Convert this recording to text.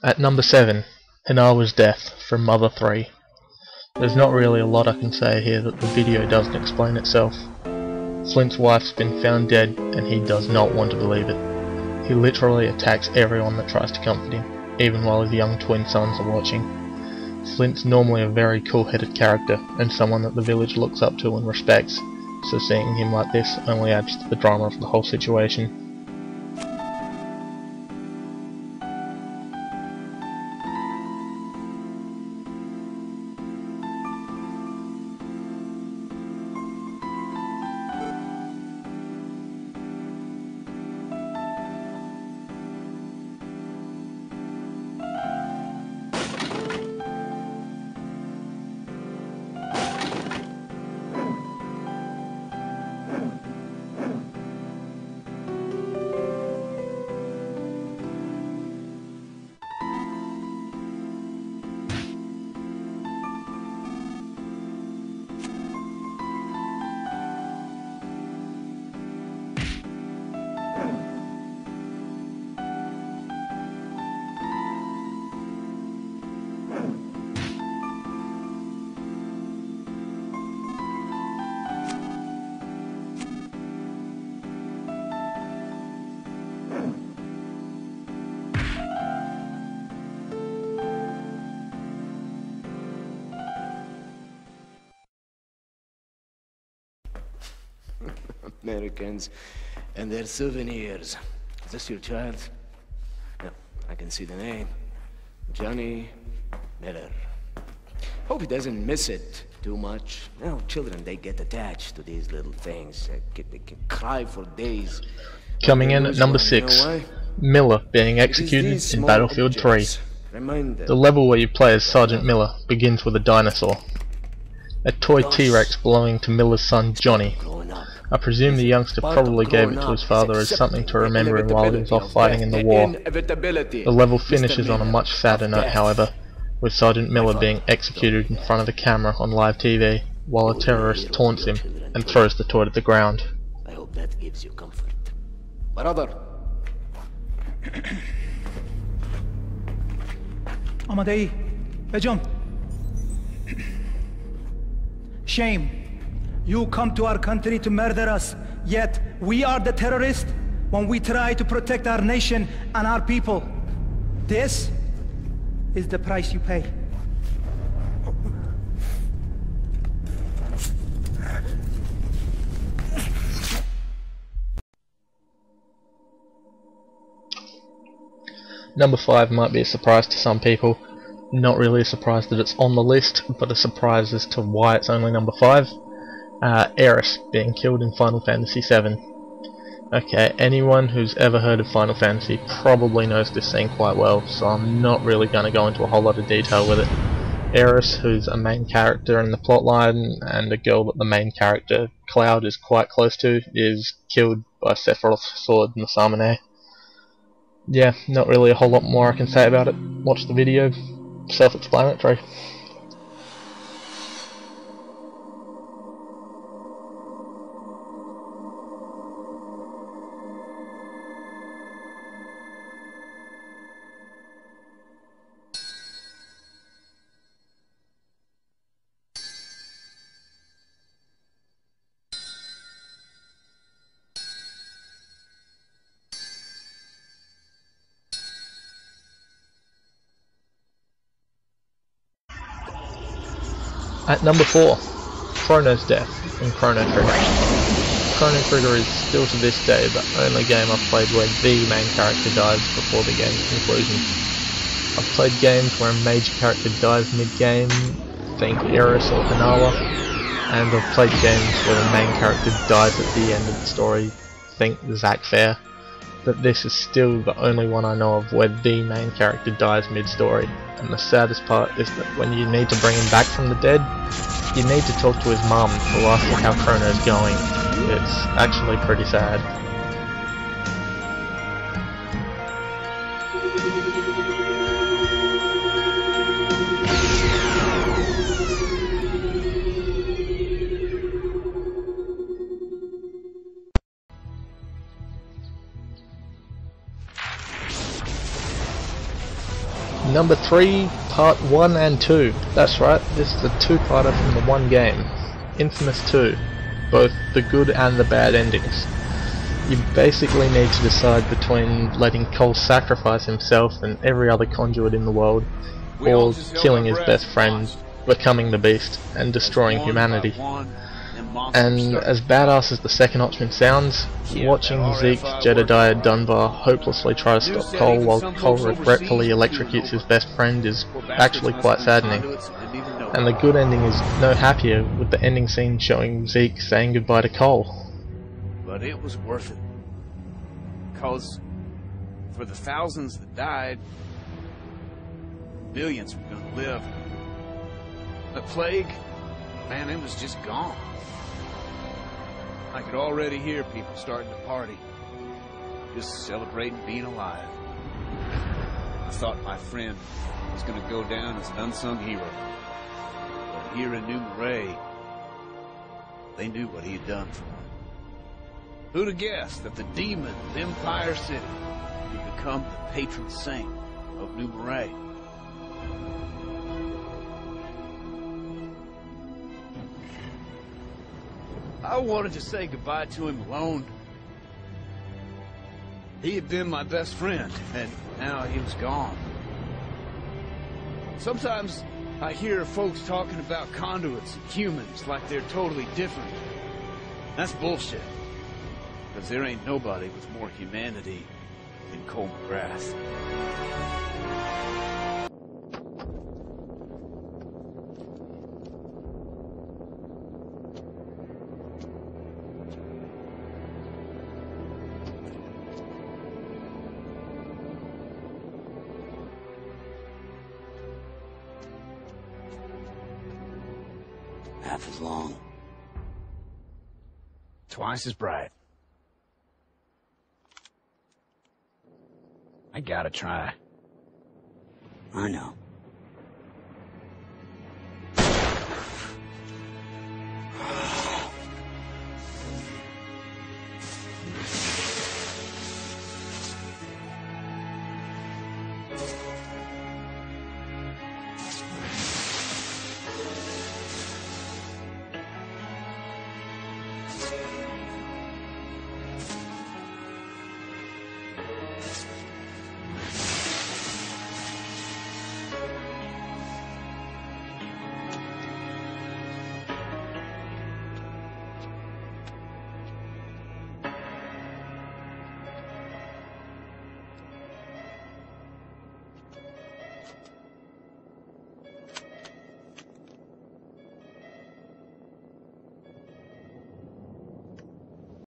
At number 7, Hinawa's death from Mother 3. There's not really a lot I can say here that the video doesn't explain itself. Flint's wife's been found dead and he does not want to believe it. He literally attacks everyone that tries to comfort him, even while his young twin sons are watching. Flint's normally a very cool-headed character and someone that the village looks up to and respects, so seeing him like this only adds to the drama of the whole situation. Americans and their souvenirs. Is this your child? No, I can see the name. Johnny Miller. Hope he doesn't miss it too much. You know, children, they get attached to these little things. They can cry for days. Coming in at number 6, Miller being executed in Battlefield 3. The level where you play as Sergeant Miller begins with a dinosaur. A toy T-Rex belonging to Miller's son Johnny. I presume the youngster probably gave it to his father as something to remember him while he was off fighting in the war. The level finishes on a much sadder note, however, with Sergeant Miller being executed in front of a camera on live TV, while a terrorist taunts him and throws the toy to the ground. I hope that gives you comfort. Brother! Amadei, Ejum. Shame. You come to our country to murder us, yet we are the terrorists when we try to protect our nation and our people. This is the price you pay. Number 5 might be a surprise to some people. Not really a surprise that it's on the list, but a surprise as to why it's only number 5. Eris being killed in Final Fantasy VII. Okay, anyone who's ever heard of Final Fantasy probably knows this scene quite well, so I'm not really going to go into a whole lot of detail with it. Eris, who's a main character in the plotline, and a girl that the main character, Cloud, is quite close to, is killed by Sephiroth's sword in the Samane. Yeah, not really a whole lot more I can say about it. Watch the video, self-explanatory. At number 4, Chrono's death in Chrono Trigger. Chrono Trigger is still to this day the only game I've played where the main character dies before the game's conclusion. I've played games where a major character dies mid-game, think Eris or Hinawa, and I've played games where the main character dies at the end of the story, think Zack Fair, but this is still the only one I know of where the main character dies mid-story. And the saddest part is that when you need to bring him back from the dead, you need to talk to his mum to ask her how Chrono's going. It's actually pretty sad. Number 3, Part 1 and 2. That's right, this is a two-parter from the one game. Infamous 2. Both the good and the bad endings. You basically need to decide between letting Cole sacrifice himself and every other conduit in the world, or killing his best friend, becoming the Beast, and destroying humanity. And as badass as the second option sounds, watching Zeke, Jedediah, Dunbar hopelessly try to stop Cole while Cole regretfully electrocutes his best friend is actually quite saddening. And the good ending is no happier, with the ending scene showing Zeke saying goodbye to Cole. But it was worth it. Because for the thousands that died, billions were gonna live. The plague, man, it was just gone. I could already hear people starting to party, just celebrating being alive. I thought my friend was going to go down as an unsung hero. But here in New Marais, they knew what he had done for them. Who'd have guessed that the demon of Empire City would become the patron saint of New Marais? I wanted to say goodbye to him alone. He had been my best friend, and now he was gone. Sometimes I hear folks talking about conduits and humans like they're totally different. That's bullshit. Because there ain't nobody with more humanity than Cole McGrath. Half as long. Twice as bright. I gotta try. I know.